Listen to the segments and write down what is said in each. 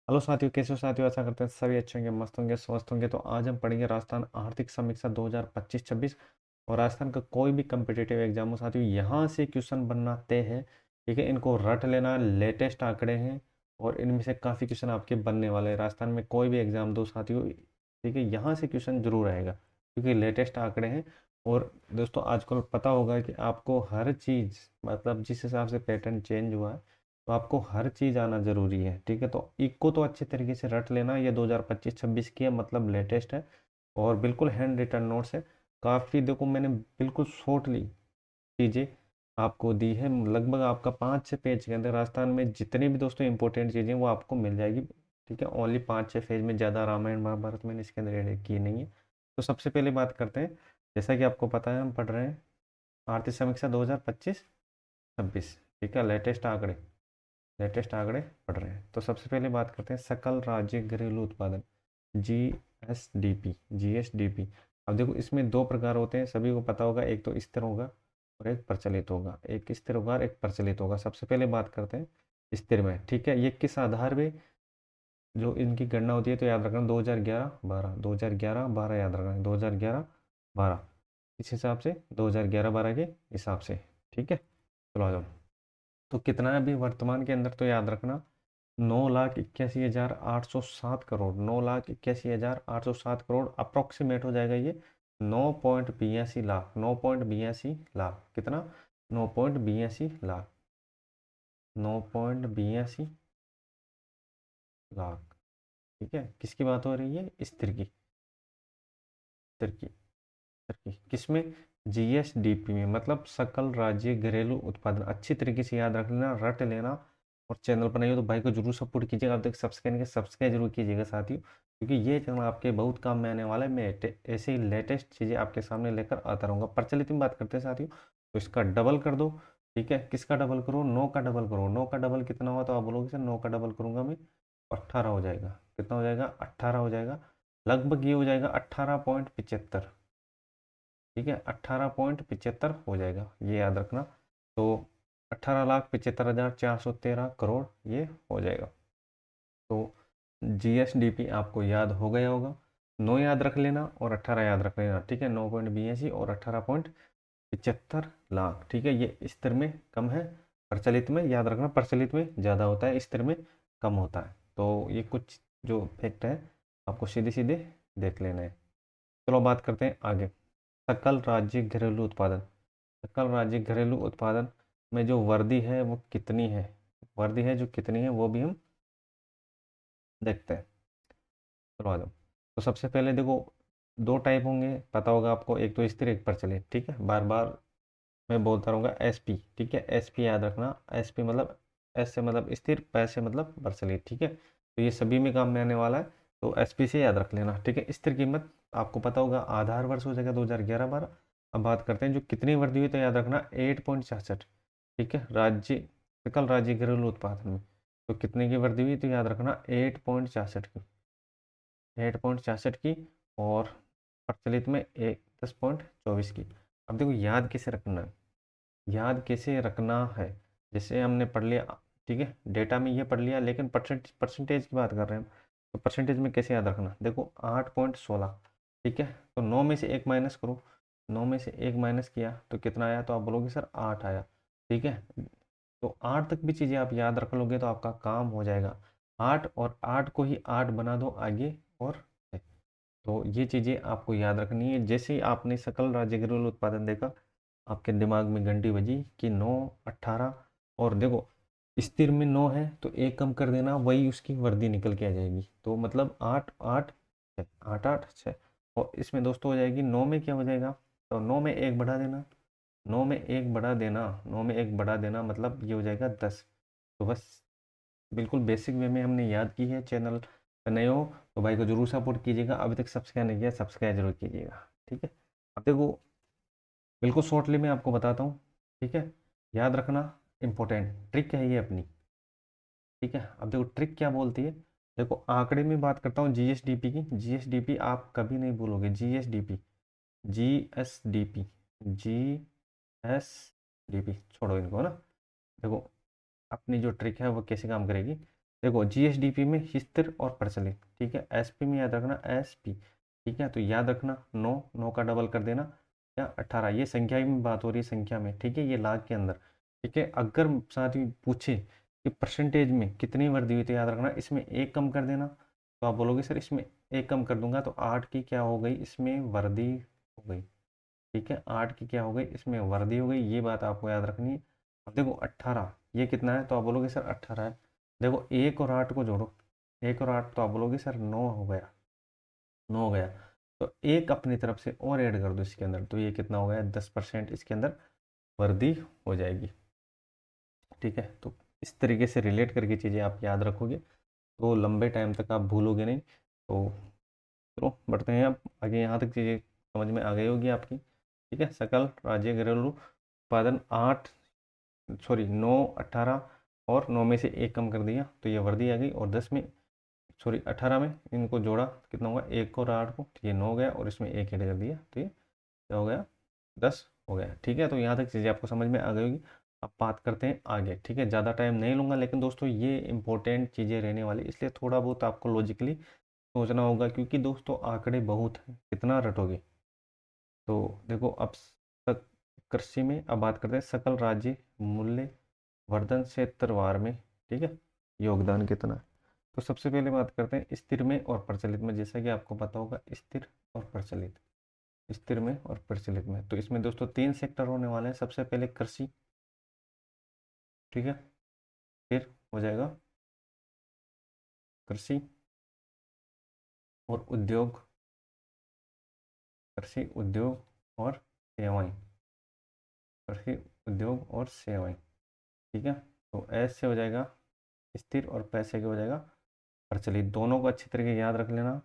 Hello साथियों, कैसे हो साथियों? आशा करते हैं सभी अच्छे होंगे, मस्त होंगे, स्वस्थ होंगे। तो आज हम पढ़ेंगे राजस्थान आर्थिक समीक्षा 2025-26 और राजस्थान का कोई भी कम्पिटिटिव एग्जाम हो साथियों, यहाँ से क्वेश्चन बनना तय है। ठीक है, इनको रट लेना। लेटेस्ट आंकड़े हैं और इनमें से काफ़ी क्वेश्चन आपके बनने वाले हैं। राजस्थान में कोई भी एग्जाम दो साथियों, ठीक है, यहाँ से क्वेश्चन जरूर आएगा क्योंकि लेटेस्ट आंकड़े हैं। और दोस्तों, आजकल पता होगा कि आपको हर चीज़, मतलब जिस हिसाब से पैटर्न चेंज हुआ है, तो आपको हर चीज़ आना ज़रूरी है। ठीक है, तो इको तो अच्छे तरीके से रट लेना। ये 2025-26 की है, मतलब लेटेस्ट है और बिल्कुल हैंड रिटन नोट्स है। काफ़ी देखो, मैंने बिल्कुल शॉर्टली चीज़ें आपको दी है। लगभग आपका 5 से 6 पेज के अंदर राजस्थान में जितनी भी दोस्तों इंपॉर्टेंट चीज़ें वो आपको मिल जाएगी। ठीक है, ओनली 5-6 पेज में, ज़्यादा रामायण महाभारत मैंने इसके अंदर ऐड की नहीं है। तो सबसे पहले बात करते हैं। जैसा कि आपको पता है, हम पढ़ रहे हैं आर्थिक समीक्षा 2025-26। ठीक है, लेटेस्ट आंकड़े पढ़ रहे हैं। तो सबसे पहले बात करते हैं सकल राज्य घरेलू उत्पादन, जीएसडीपी। अब देखो, इसमें दो प्रकार होते हैं, सभी को पता होगा। एक तो स्थिर होगा और एक प्रचलित होगा। एक स्थिर होगा और एक प्रचलित होगा। सबसे पहले बात करते हैं स्थिर में। ठीक है, ये किस आधार पे जो इनकी गणना होती है, तो याद रखना 2011-12, 2011-12 याद रखना, 2011-12 इस हिसाब से, 2011-12 के हिसाब से। ठीक है, चलो आ जाओ। तो कितना है अभी वर्तमान के अंदर, तो याद रखना 9,81,807 करोड़। 9,81,807 करोड़ अप्रोक्सीमेट हो जाएगा ये। 9.82 लाख, 9.82 लाख कितना, 9.82 लाख, 9.82 लाख। ठीक है, किसकी बात हो रही है? स्थिर की, स्थिर की, स्थिर की। किसमें? जीएसडीपी में, मतलब सकल राज्य घरेलू उत्पादन। अच्छी तरीके से याद रख लेना, रट लेना। और चैनल पर नहीं हो तो भाई को जरूर सपोर्ट कीजिएगा। आप तक सब्सक्राइब नहीं, सब्सक्राइब जरूर कीजिएगा साथियों, क्योंकि ये चैनल आपके बहुत काम में आने वाला है। मैं ऐसे ही लेटेस्ट चीज़ें आपके सामने लेकर आता रहूँगा। प्रचलित में बात करते हैं साथियों, तो इसका डबल कर दो। ठीक है, किसका डबल करो? 9 का डबल करो। 9 का डबल कितना हुआ? तो आप बोलोगे सर 9 का डबल करूंगा मैं, 18 हो जाएगा। कितना हो जाएगा? 18 हो जाएगा। लगभग ये हो जाएगा 18.75। ठीक है, 18.75 हो जाएगा, ये याद रखना। तो 18,75,413 करोड़ ये हो जाएगा। तो जीएसडीपी आपको याद हो गया होगा। 9 याद रख लेना और 18 याद रख लेना। ठीक है, 9.82 और 18.75 लाख। ठीक है, ये स्थिर में कम है, प्रचलित में याद रखना, प्रचलित में ज़्यादा होता है, स्थिर में कम होता है। तो ये कुछ जो फैक्ट है आपको सीधे सीधे देख लेना है। चलो बात करते हैं आगे। सकल राज्य घरेलू उत्पादन। सकल राज्य घरेलू उत्पादन में जो वर्दी है वो कितनी है, वर्दी है जो कितनी है वो भी हम देखते हैं। चलो आ जाओ। तो सबसे पहले देखो, दो टाइप होंगे, पता होगा आपको, एक तो स्थिर, एक प्रचलित। ठीक है, बार बार मैं बोलता रहूँगा एसपी। ठीक है, एसपी याद रखना। एसपी मतलब, एस से मतलब स्थिर, पै से मतलब प्रचलित। ठीक है, तो ये सभी में काम में आने वाला है, तो एसपी से याद रख लेना। ठीक है, स्थिर कीमत आपको पता होगा, आधार वर्ष हो जाएगा 2011-12। अब बात करते हैं जो कितनी वृद्धि हुई, तो याद रखना 8.66। ठीक है, सकल राज्य घरेलू उत्पादन में तो कितने की वृद्धि हुई, तो याद रखना 8.66 की, 8.66 की। और प्रचलित में 10.24 की। अब देखो, याद कैसे रखना है, याद कैसे रखना है। जैसे हमने पढ़ लिया, ठीक है, डेटा में ये पढ़ लिया, लेकिन परसेंटेज की बात कर रहे हैं हम। तो परसेंटेज में कैसे याद रखना, देखो 8.16। ठीक है, तो 9 में से 1 माइनस करो। 9 में से 1 माइनस किया तो कितना आया, तो आप बोलोगे सर 8 आया। ठीक है, तो 8 तक भी चीज़ें आप याद रख लोगे तो आपका काम हो जाएगा। 8 और 8 को ही 8 बना दो आगे और है। तो ये चीज़ें आपको याद रखनी है। जैसे ही आपने सकल राज्य घरेलू उत्पादन देखा, आपके दिमाग में घंटी बजी कि 9, 18। और देखो, स्थिर में 9 है तो एक कम कर देना, वही उसकी वर्दी निकल के आ जाएगी। तो मतलब 8, 8, 6, 8, 8, 6। और इसमें दोस्तों हो जाएगी 9 में क्या हो जाएगा, तो 9 में एक बढ़ा देना। 9 में एक बढ़ा देना, 9 में एक बढ़ा देना, मतलब ये हो जाएगा 10। तो बस बिल्कुल बेसिक वे में हमने याद की है। चैनल पर नए हो तो भाई को जरूर सपोर्ट कीजिएगा। अभी तक सब्सक्राइब नहीं किया, सब्सक्राइब जरूर कीजिएगा। ठीक है, अब देखो, बिल्कुल शॉर्टली मैं आपको बताता हूँ। ठीक है, याद रखना, इम्पोर्टेंट ट्रिक है ये अपनी। ठीक है, अब देखो ट्रिक क्या बोलती है। देखो, आंकड़े में बात करता हूँ जीएसडीपी की। जीएसडीपी आप कभी नहीं भूलोगे, जीएसडीपी, जीएसडीपी, जीएसडीपी। छोड़ो इनको ना। देखो, अपनी जो ट्रिक है वो कैसे काम करेगी। देखो जीएसडीपी में स्थिर और प्रचलित, ठीक है। एसपी में याद रखना एसपी, ठीक है। तो याद रखना 9, 9 का डबल कर देना या 18, ये संख्या में बात हो रही है, संख्या में, ठीक है, ये लाख के अंदर, ठीक है। अगर साथ ही पूछे कि परसेंटेज में कितनी वृद्धि हुई, तो याद रखना इसमें एक कम कर देना। तो आप बोलोगे सर इसमें एक कम कर दूंगा तो 8 की क्या हो गई, इसमें वृद्धि हो गई, ठीक है। 8 की क्या हो गई, इसमें वृद्धि हो गई, ये बात आपको याद रखनी है। अब देखो 18 ये कितना है, तो आप बोलोगे सर 18 है। देखो 1 और 8 को जोड़ो, 1 और 8, तो आप बोलोगे सर 9 हो गया, 9 हो गया। तो एक अपनी तरफ से और ऐड कर दो इसके अंदर, तो ये कितना हो गया, 10% इसके अंदर वृद्धि हो जाएगी, ठीक है। तो इस तरीके से रिलेट करके चीज़ें आप याद रखोगे तो लंबे टाइम तक आप भूलोगे नहीं। तो चलो बढ़ते हैं आप आगे, यहाँ तक चीज़ें समझ में आ गई होगी आपकी, ठीक है। सकल राज्य घरेलू उत्पादन 8, सॉरी 9, 18 और 9 में से एक कम कर दिया तो ये वृद्धि आ गई, और 10 में, सॉरी 18 में इनको जोड़ा कितना होगा, 1 और 8 को, तो ये 9 हो गया, और इसमें एक ऐड कर दिया तो ये क्या हो गया, 10 हो गया, ठीक है। तो यहाँ तक चीज़ें आपको समझ में आ गई होगी। अब बात करते हैं आगे, ठीक है। ज़्यादा टाइम नहीं लूँगा, लेकिन दोस्तों ये इंपॉर्टेंट चीज़ें रहने वाली, इसलिए थोड़ा बहुत आपको लॉजिकली सोचना होगा, क्योंकि दोस्तों आंकड़े बहुत हैं, कितना रटोगे। तो देखो अब कृषि में अब बात करते हैं सकल राज्य मूल्य वर्धन क्षेत्रवार में, ठीक है, योगदान कितना है। तो सबसे पहले बात करते हैं स्थिर में और प्रचलित में। जैसा कि आपको पता होगा स्थिर और प्रचलित, स्थिर में और प्रचलित में, तो इसमें दोस्तों 3 सेक्टर होने वाले हैं। सबसे पहले कृषि, ठीक है, फिर हो जाएगा कृषि और उद्योग, कृषि उद्योग और सेवाएं, कृषि उद्योग और सेवाएं, ठीक है। तो ऐसे हो जाएगा स्थिर, और पैसे के हो जाएगा प्रचलित। दोनों को अच्छी तरीके याद रख लेना,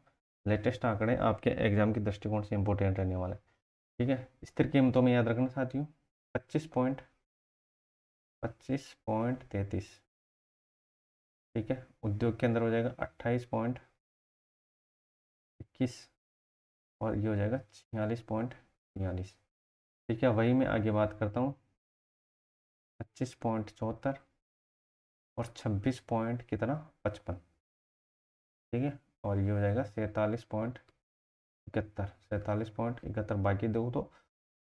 लेटेस्ट आंकड़े आपके एग्जाम के दृष्टिकोण से इंपॉर्टेंट रहने वाले हैं, ठीक है। स्थिर कीमतों में याद रखना साथियों 25.33, ठीक है। उद्योग के अंदर हो जाएगा 28.21, और ये हो जाएगा 46.46, ठीक है। वही मैं आगे बात करता हूँ 25.74 और 26 पॉइंट कितना 55, ठीक है। और ये हो जाएगा 47.71, 47.71। बाकी दो तो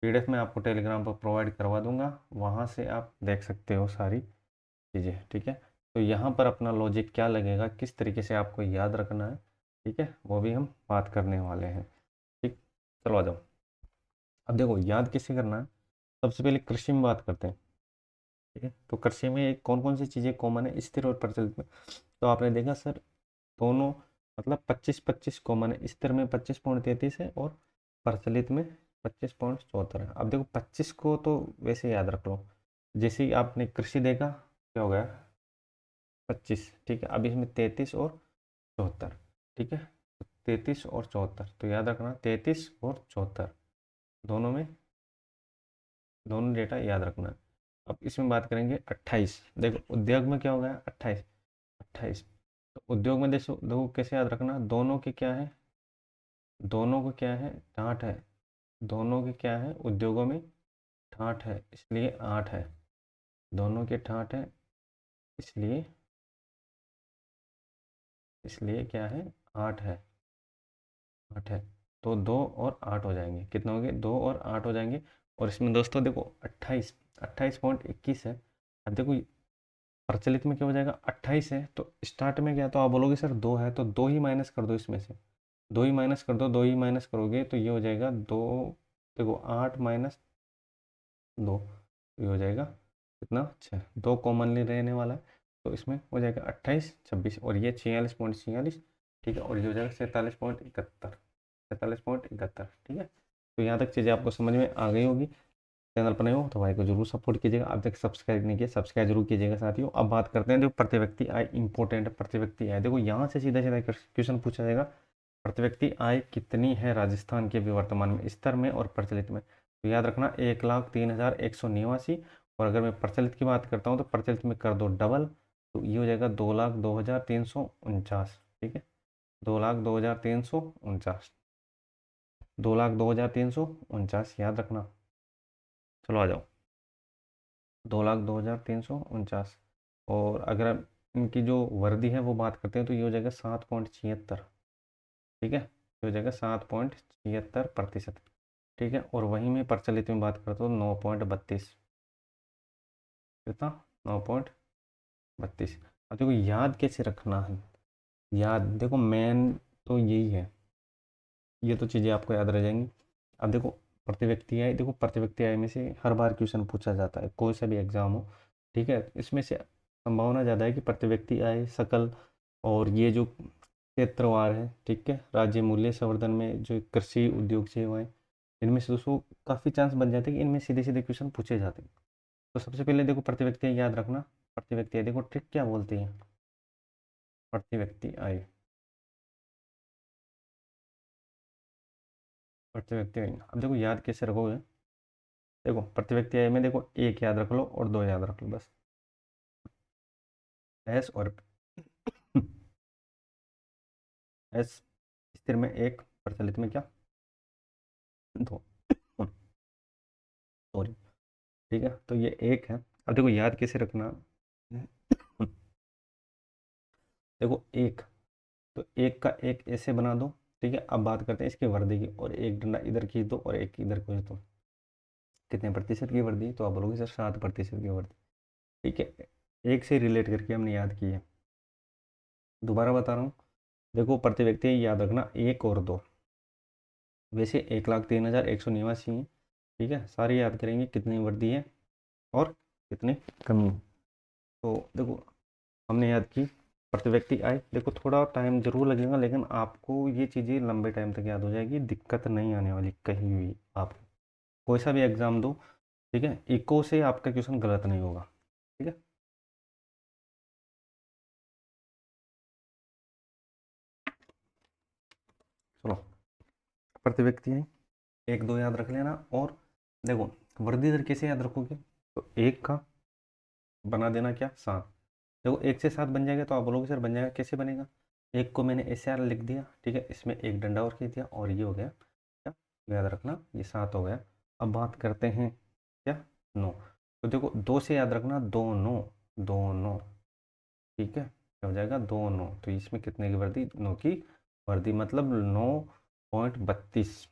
पीडीएफ में आपको टेलीग्राम पर प्रोवाइड करवा दूंगा, वहाँ से आप देख सकते हो सारी चीज़ें, ठीक है। तो यहाँ पर अपना लॉजिक क्या लगेगा, किस तरीके से आपको याद रखना है, ठीक है, वो भी हम बात करने वाले हैं, ठीक। चलो आ जाओ, अब देखो याद कैसे करना है। सबसे पहले कृषि में बात करते हैं, ठीक है। तो कृषि में कौन कौन सी चीज़ें कॉमन है स्थिर और प्रचलित में, तो आपने देखा सर दोनों मतलब 25-25 कॉमन है, स्थिर में 25.33 है और प्रचलित में 25.74 है। अब देखो 25 को तो वैसे याद रख लो, जैसे ही आपने कृषि देखा क्या हो गया 25, ठीक है। अब इसमें 33 और 74, ठीक है। 33 और 74, तो याद रखना 33 और 74 दोनों में, दोनों डेटा याद रखना है। अब इसमें बात करेंगे 28, देखो उद्योग में क्या हो गया 28, 28। तो उद्योग में देखो देखो कैसे याद रखना, दोनों के क्या है, दोनों को क्या है ठाठ है, दोनों के क्या है उद्योगों में ठाठ है, इसलिए 8 है, दोनों के ठाठ है, इसलिए इसलिए क्या है 8 है, 8 है। तो 2 और 8 हो जाएंगे, कितने होंगे 2 और 8 हो जाएंगे। और इसमें दोस्तों देखो 28.21 है। अब देखो प्रचलित में क्या हो जाएगा 28 है, तो स्टार्ट में क्या, तो आप बोलोगे सर 2 है, तो 2 ही माइनस कर दो इसमें से, 2 ही माइनस कर दो, 2 ही माइनस करोगे तो ये हो जाएगा 2, देखो 8 - 2, ये हो जाएगा कितना 6, 2 कॉमनली रहने वाला है, तो इसमें हो जाएगा 28, 26, और ये 46.46, ठीक है। और ये हो जाएगा 47.71, 47.71, ठीक है। तो यहाँ तक चीज़ें आपको समझ में आ गई होगी। चैनल पर नए हो तो भाई को जरूर सपोर्ट कीजिएगा, अब तक सब्सक्राइब नहीं किया सब्सक्राइब जरूर कीजिएगा साथियों। अब बात करते हैं, देखो प्रति व्यक्ति आय इंपॉर्टेंट, प्रति व्यक्ति आय देखो यहाँ से सीधा सीधा क्वेश्चन पूछा जाएगा, प्रति व्यक्ति आय कितनी है राजस्थान के भी वर्तमान में स्तर में और प्रचलित में। तो याद रखना 1,03,189, और अगर मैं प्रचलित की बात करता हूँ तो प्रचलित में कर दो डबल, तो ये हो जाएगा 2,02,349, ठीक है। 2,02,349, 2,02,349 याद रखना। चलो आ जाओ 2,02,349, और अगर इनकी जो वर्दी है वो बात करते हैं तो ये हो जाएगा 7.76। ठीक है, ये हो जाएगा 7.76%। ठीक है, और वहीं में प्रचलित में बात करता हूँ 9.32। कितना? 9.32। अब देखो याद कैसे रखना है, याद देखो मेन तो यही है, ये तो चीज़ें आपको याद रह जाएंगी। अब देखो प्रति व्यक्ति आय, देखो प्रति व्यक्ति आय में से हर बार क्वेश्चन पूछा जाता है, कोई सा भी एग्जाम हो। ठीक है, इसमें से संभावना ज़्यादा है कि प्रति व्यक्ति आय, सकल, और ये जो क्षेत्रवार है, ठीक है, राज्य मूल्य संवर्धन में जो कृषि उद्योग सेवाएं, इनमें से दोस्तों काफ़ी चांस बन जाते हैं कि इनमें सीधे सीधे क्वेश्चन पूछे जाते हैं। तो सबसे पहले देखो प्रति व्यक्ति आय याद रखना। प्रति व्यक्ति आय देखो ट्रिक क्या बोलती है, प्रति व्यक्ति आय, प्रति व्यक्ति आय। अब देखो याद कैसे रखोगे, देखो प्रति व्यक्ति आय में देखो एक याद रख लो और दो याद रख लो बस, एस और एस स्थिर में एक, प्रचलित में क्या, दो। सॉरी। ठीक है, तो ये एक है। अब देखो याद कैसे रखना, देखो एक, तो एक का एक ऐसे बना दो। ठीक है, अब बात करते हैं इसकी वर्दी की, और एक डंडा इधर खींच दो और एक इधर खींच दो। कितने प्रतिशत की वर्दी, तो आप बोलोगे सर 7% की वर्दी। ठीक है, एक से रिलेट करके हमने याद की है। दोबारा बता रहा हूँ, देखो प्रति व्यक्ति याद रखना एक और दो, वैसे 1,03,189 है। ठीक है, सारे याद करेंगे कितनी वर्दी है और कितनी कमी है। तो देखो हमने याद की प्रति व्यक्ति आय, देखो थोड़ा टाइम जरूर लगेगा लेकिन आपको ये चीज़ें लंबे टाइम तक याद हो जाएगी, दिक्कत नहीं आने वाली कहीं भी। आप कोई सा भी एग्ज़ाम दो, ठीक है, इको से आपका क्वेश्चन गलत नहीं होगा। ठीक है, चलो प्रति व्यक्ति आय एक दो याद रख लेना। और देखो वर्दी दर कैसे याद रखोगे, तो एक का बना देना क्या, 7। देखो एक से 7 बन जाएगा, तो आप बोलोगे सर बन जाएगा कैसे बनेगा, एक को मैंने ऐसे यार लिख दिया, ठीक है, इसमें एक डंडा और खींच दिया और ये हो गया क्या, याद रखना ये 7 हो गया। अब बात करते हैं क्या, 9। तो देखो दो से याद रखना, 2 9, 2 9। ठीक है, क्या हो जाएगा, 2 9, तो इसमें कितने की वर्दी, 9 की वर्दी, मतलब 9.32।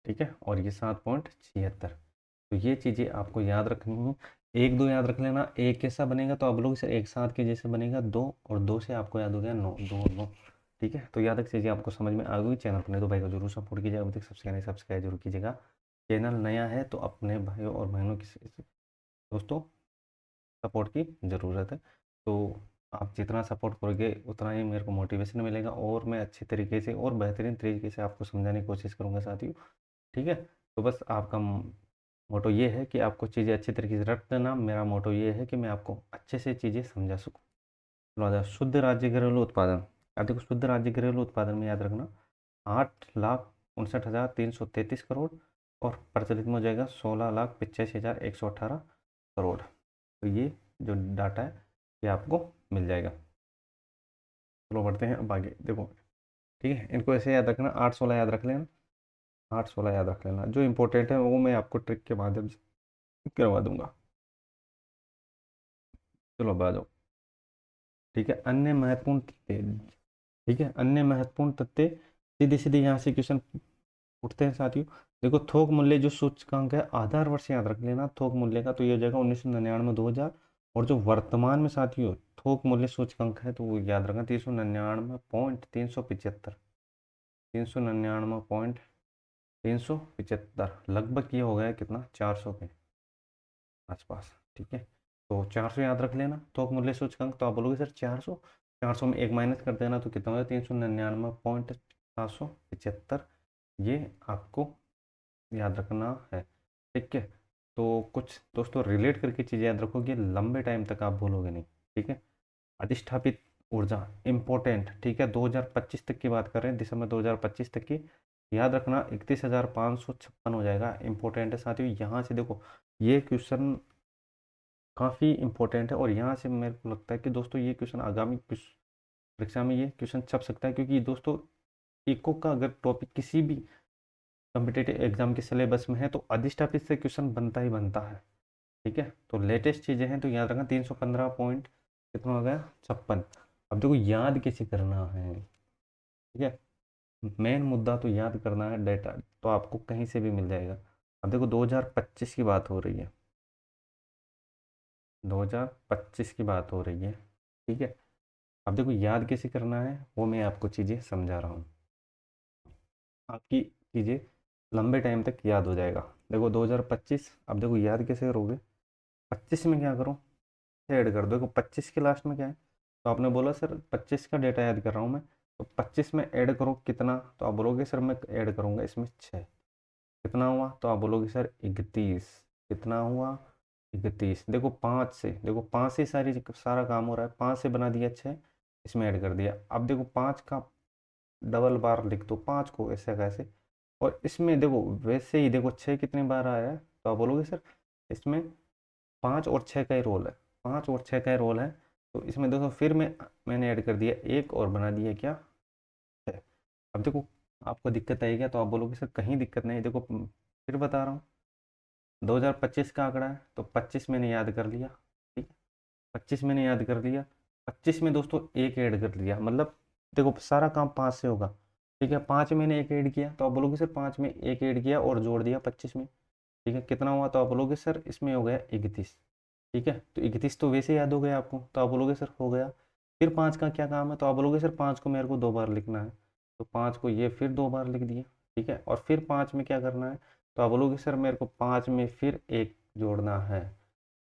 ठीक है, और ये 7.76। तो ये चीज़ें आपको याद रखनी है। एक दो याद रख लेना, एक कैसा बनेगा, तो आप लोग इसे एक साथ के जैसे बनेगा, दो, और दो से आपको याद हो गया 9, 2 9। ठीक है, तो याद रख चीज़ें आपको समझ में आ गई। चैनल अपने तो भाई को जरूर सपोर्ट कीजिएगा, अभी तक सब्सक्राइब जरूर कीजिएगा। चैनल नया है तो अपने भाइयों और बहनों की, दोस्तों, सपोर्ट की ज़रूरत है। तो आप जितना सपोर्ट करोगे उतना ही मेरे को मोटिवेशन मिलेगा, और मैं अच्छे तरीके से और बेहतरीन तरीके से आपको समझाने की कोशिश करूँगा साथियों। ठीक है, तो बस आपका मोटो ये है कि आपको चीज़ें अच्छी तरीके से रट देना, मेरा मोटो ये है कि मैं आपको अच्छे से चीज़ें समझा सकूँ। चलो आ जाओ, शुद्ध राज्य घरेलू उत्पादन। अब देखो शुद्ध राज्य घरेलू उत्पादन में याद रखना 8,59,333 करोड़, और प्रचलित में हो जाएगा 16,85,118 करोड़। तो ये जो डाटा है ये आपको मिल जाएगा। चलो बढ़ते हैं अब आगे, देखो ठीक है, इनको ऐसे याद रखना, 8 16 याद रख लेना, 8 16 याद रख लेना। जो इंपॉर्टेंट है वो मैं आपको ट्रिक के माध्यम से करवा दूंगा। चलो अब आ जाओ। ठीक है, अन्य महत्वपूर्ण तथ्य। ठीक है, अन्य महत्वपूर्ण तथ्य, सीधे सीधे यहाँ से क्वेश्चन उठते हैं साथियों। देखो थोक मूल्य जो सूचकांक है, आधार वर्ष याद रख लेना थोक मूल्य का, तो ये हो जाएगा 1999 2000। और जो वर्तमान में साथियों थोक मूल्य सूचकांक है, तो वो याद रखना 399.375, 399.375, लगभग ये हो गया कितना, 400 के आसपास। ठीक है, तो 400 याद रख लेना थोक मूल्य सूचकांक। तो आप बोलोगे सर 400, 400 में एक माइनस कर देना तो कितना होगा, 399.775। ये आपको याद रखना है। ठीक है, तो कुछ दोस्तों रिलेट करके चीज़ें याद रखोगे, लंबे टाइम तक आप भूलोगे नहीं। ठीक है, अधिष्ठापित ऊर्जा इम्पोर्टेंट। ठीक है, 2025 तक की बात कर रहे हैं, दिसंबर 2025 तक की, याद रखना 31,556 हो जाएगा। इंपॉर्टेंट है साथियों, यहाँ से देखो ये क्वेश्चन काफ़ी इंपॉर्टेंट है, और यहाँ से मेरे को लगता है कि दोस्तों ये क्वेश्चन आगामी परीक्षा में ये क्वेश्चन छप सकता है, क्योंकि दोस्तों इको का अगर टॉपिक किसी भी कम्पिटेटिव एग्जाम के सिलेबस में है तो अधिष्ठापित से क्वेश्चन बनता ही बनता है। ठीक है, तो लेटेस्ट चीज़ें हैं तो याद रखना कितना हो गया 56। अब देखो याद कैसे करना है, ठीक है। मेन मुद्दा तो याद करना है, डेटा तो आपको कहीं से भी मिल जाएगा। अब देखो 2025 की बात हो रही है, 2025 की बात हो रही है, ठीक है। अब देखो याद कैसे करना है वो मैं आपको चीज़ें समझा रहा हूँ, आपकी चीज़ें लंबे टाइम तक याद हो जाएगा। देखो 2025, अब देखो याद कैसे करोगे, 25 में क्या करो, ऐड कर दो। देखो 25 के लास्ट में क्या है, तो आपने बोला सर 25 का डेटा याद कर रहा हूँ मैं, तो 25 में ऐड करो कितना, तो आप बोलोगे सर मैं ऐड करूँगा इसमें 6। कितना हुआ, तो आप बोलोगे सर 31। कितना हुआ 31। देखो 5 से, देखो 5 से सारा काम हो रहा है, 5 से बना दिया 6, इसमें ऐड कर दिया। अब देखो 5 का डबल बार लिख दो 5 को, ऐसे कैसे। और इसमें देखो वैसे ही देखो 6 कितनी बार आया है, तो आप बोलोगे सर इसमें 5 और 6 का ही रोल है, 5 और 6 का ही रोल है। तो इसमें देखो फिर मैंने ऐड कर दिया एक और बना दिया क्या 6। अब देखो आपको दिक्कत आई क्या, तो आप बोलोगे सर कहीं दिक्कत नहीं। देखो फिर बता रहा हूँ, 2025 का आंकड़ा है तो 25 मैंने याद कर लिया, ठीक है। 25 मैंने याद कर लिया, 25 में दोस्तों एक ऐड कर लिया, मतलब देखो सारा काम 5 से होगा, ठीक है। 5 मैंने एक ऐड किया, तो आप बोलोगे सर 5 में एक ऐड किया और जोड़ दिया 25 में, ठीक है। कितना हुआ, तो आप बोलोगे सर इसमें हो गया 31, ठीक है। तो 31 तो वैसे याद हो गया आपको, तो आप बोलोगे सर हो गया। फिर 5 का क्या काम है, तो आप बोलोगे सर 5 को मेरे को 2 बार लिखना है, तो 5 को ये फिर 2 बार लिख दिया, ठीक है। और फिर 5 में क्या करना है, तो आप बोलोगे सर मेरे को 5 में फिर एक जोड़ना है,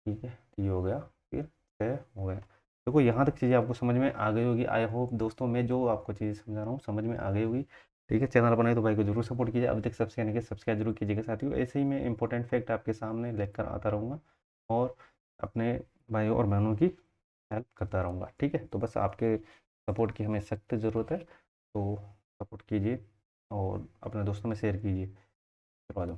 ठीक है। तो ये हो गया, फिर 6 हो गया। देखो यहाँ तक चीज़ें आपको समझ में आ गई होगी, आई होप दोस्तों मैं जो आपको चीज़ें समझा रहा हूँ समझ में आ गई होगी, ठीक है। चैनल बनाए तो भाई को जरूर सपोर्ट कीजिए, अब तक सब्सक्राइब नहीं किया सब्सक्राइब जरूर कीजिएगा साथियों। ऐसे ही मैं इंपॉर्टेंट फैक्ट आपके सामने लेकर आता रहूँगा और अपने भाइयों और बहनों की हेल्प करता रहूँगा, ठीक है। तो बस आपके सपोर्ट की हमें सख्त ज़रूरत है, तो सपोर्ट कीजिए और अपने दोस्तों में शेयर कीजिए, करवा दो,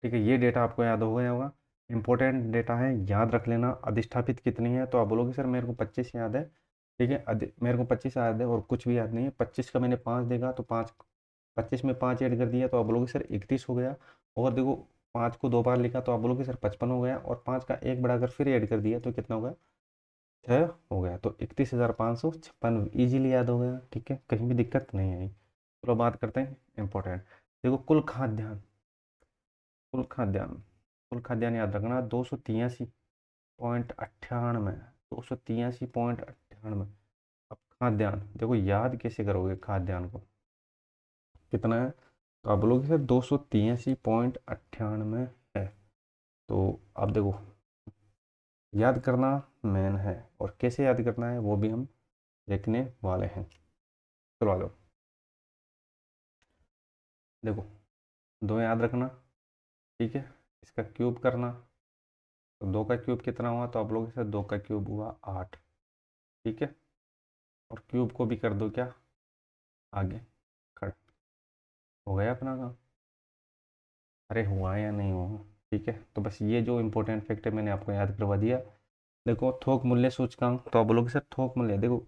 ठीक है। ये डेटा आपको याद हो गया होगा, इंपॉर्टेंट डेटा है, याद रख लेना। अधिष्ठापित कितनी है, तो आप बोलोगे सर मेरे को 25 याद है, ठीक है। मेरे को 25 याद है और कुछ भी याद नहीं है। 25 का मैंने 5 देगा तो 5, 25 में 5 ऐड कर दिया, तो आप बोलोगे सर 31 हो गया। और देखो 5 को 2 बार लिखा, तो आप बोलोगे सर 55 हो गया। और 5 का एक बढ़ाकर फिर ऐड कर दिया, तो कितना हो गया 6 हो गया। तो 31,556 ईजिली याद हो गया, ठीक है, कहीं भी दिक्कत नहीं आई। चलो बात करते हैं इंपॉर्टेंट। देखो कुल खाद्यान्न याद रखना 283.98, 283.98। अब खाद्यान्न देखो याद कैसे करोगे, खाद्यान्न को कितना है, तो आप बोलोगे सर 283.98 है। तो अब देखो याद करना मेन है, और कैसे याद करना है वो भी हम देखने वाले हैं। चलो आ जाओ, देखो 2 याद रखना, ठीक है। इसका क्यूब करना, तो 2 का क्यूब कितना हुआ, तो आप लोग सर 2 का क्यूब हुआ 8, ठीक है। और क्यूब को भी कर दो क्या आगे, खड़ा हो गया अपना काम। अरे हुआ या नहीं हुआ, ठीक है। तो बस ये जो इंपॉर्टेंट फैक्ट है मैंने आपको याद करवा दिया। देखो थोक मूल्य सूचकांक, तो आप बोलोगे सर थोक मूल्य, देखो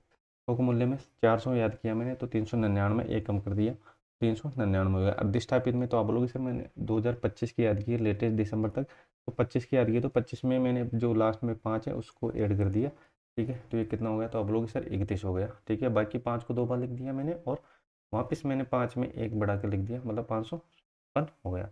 थोक मूल्य में 400 याद किया मैंने, तो 399 एक कम कर दिया, 399 हो गया। अधिष्ठापित में तो आप बोलोगे सर मैंने 2025 की याद की है, लेटेस्ट दिसंबर तक, तो 25 की याद की है, तो 25 में मैंने जो लास्ट में 5 है उसको ऐड कर दिया, ठीक है। तो ये कितना हो गया, तो आप बोलोगे सर 31 हो गया, ठीक है। बाकी 5 को 2 बार लिख दिया मैंने, और वापस मैंने 5 में एक बढ़ा के लिख दिया, मतलब 555 हो गया।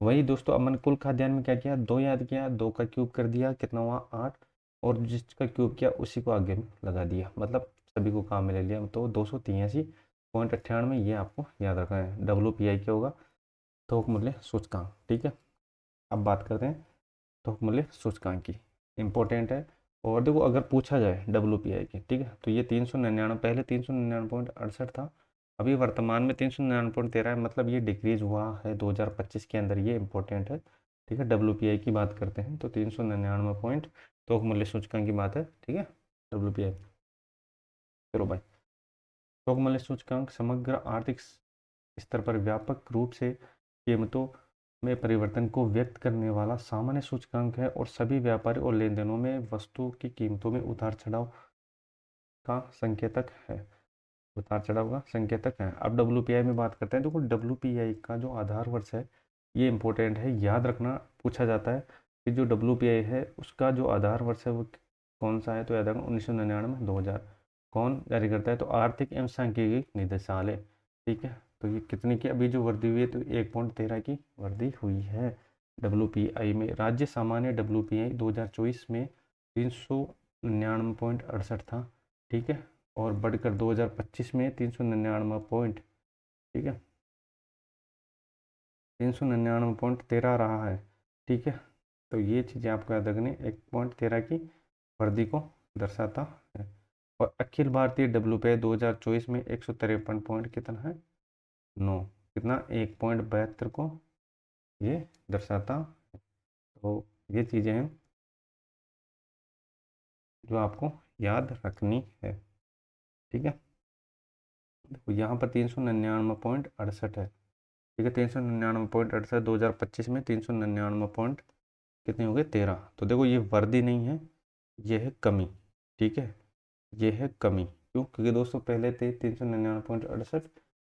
वही दोस्तों अब मैंने कुल खाद्यान्न में क्या किया, 2 याद किया, 2 का क्यूब कर दिया, कितना हुआ 8। और जिसका क्यूब किया उसी को आगे में लगा दिया, मतलब सभी को काम में ले लिया। तो 283.98 ये आपको याद रखना है। WPI क्या होगा, थोक मूल्य सूचकांक, ठीक है। अब बात करते हैं थोक मूल्य सूचकांक की, इम्पोर्टेंट है। और देखो अगर पूछा जाए WPI की, ठीक है, तो ये 399, पहले 399.68 था, अभी वर्तमान में 399.13 है, मतलब ये डिक्रीज हुआ है 2025 के अंदर, ये इंपॉर्टेंट है, ठीक है। WPI की बात करते हैं तो 399 पॉइंट थोक मूल्य सूचकांक की बात है, ठीक है। WPI, चलो भाई, थोक मूल्य सूचकांक समग्र आर्थिक स्तर पर व्यापक रूप से कीमतों में परिवर्तन को व्यक्त करने वाला सामान्य सूचकांक है, और सभी व्यापारी और लेन देनों में वस्तुओं की कीमतों में उतार चढ़ाव का संकेतक है, उतार चढ़ाव का संकेतक है। अब WPI में बात करते हैं। देखो WPI का जो आधार वर्ष है ये इंपॉर्टेंट है, याद रखना, पूछा जाता है कि जो WPI है उसका जो आधार वर्ष है वो कौन सा है? तो याद रखना 1999 2000। कौन जारी करता है? तो आर्थिक एवं सांख्यिकी निदेशालय। ठीक है, तो ये कितनी की अभी जो वर्दी हुई है? तो 1.13 की वर्दी हुई है। WPI में राज्य सामान्य WPI 2024 में 399.68 था। ठीक है, और बढ़कर 2025 में 399 पॉइंट, ठीक है, 399.13 रहा है। ठीक है, तो ये चीज़ें आपको याद रखनी, 1.13 की वर्दी को दर्शाता है। और अखिल भारतीय WPI 2024 में 153 पॉइंट कितना है? 9। कितना? 1.72 को ये दर्शाता है। तो ये चीज़ें हैं जो आपको याद रखनी है। ठीक है, तो यहाँ पर 399.68 है। ठीक है, 399.68, 2025 में 399 पॉइंट कितने हो गए? 13। तो देखो ये वर्दी नहीं है, ये है कमी। ठीक है, ये है कमी। क्यों? क्योंकि दोस्तों पहले थे 399.68